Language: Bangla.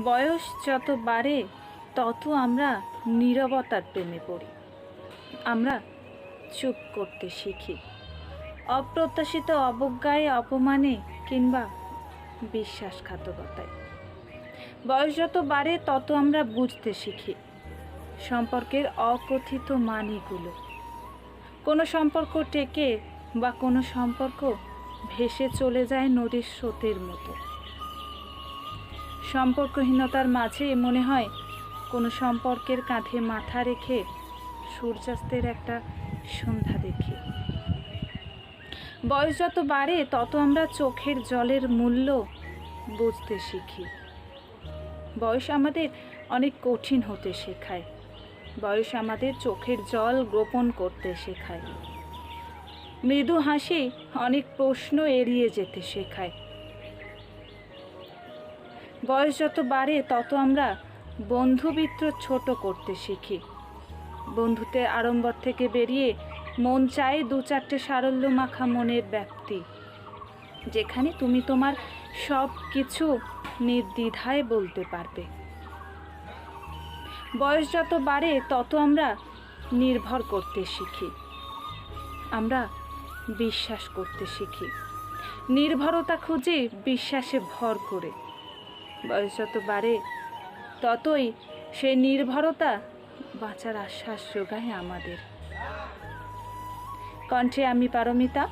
বয়স যত বাড়ে তত আমরা নীরবতার প্রেমে পড়ি। আমরা চুপ করতে শিখি, অপ্রত্যাশিত অবজ্ঞায়, অপমানে কিংবা বিশ্বাসঘাতকতায়। বয়স যত বাড়ে তত আমরা বুঝতে শিখি সম্পর্কের অকথিত মানেগুলো। কোনো সম্পর্ক টেকে বা কোনো সম্পর্ক ভেসে চলে যায় নদীর স্রোতের মতো। সম্পর্কহীনতার মাঝে মনে হয় কোনো সম্পর্কের কাঁধে মাথা রেখে সূর্যাস্তের একটা সন্ধ্যা দেখি। বয়স যত বাড়ে তত আমরা চোখের জলের মূল্য বুঝতে শিখি। বয়স আমাদের অনেক কঠিন হতে শেখায়। বয়স আমাদের চোখের জল গোপন করতে শেখায়। মৃদু হাসি অনেক প্রশ্ন এড়িয়ে যেতে শেখায়। বয়স যত বাড়ে তত আমরা বন্ধুমিত্র ছোট করতে শিখি। বন্ধুত্বের আড়ম্বর থেকে বেরিয়ে মন চায় দু চারটে সারল্য মাখা মনের ব্যাপ্তি, যেখানে তুমি তোমার সব কিছু নির্দ্বিধায় বলতে পারবে। বয়স যত বাড়ে তত আমরা নির্ভর করতে শিখি। আমরা বিশ্বাস করতে শিখি, নির্ভরতা খুঁজে বিশ্বাসে ভর করে। বয়স যত বাড়ে ততই সেই নির্ভরতা বাঁচার আশ্বাস যোগায় আমাদের। কণ্ঠে আমি পারমিতা।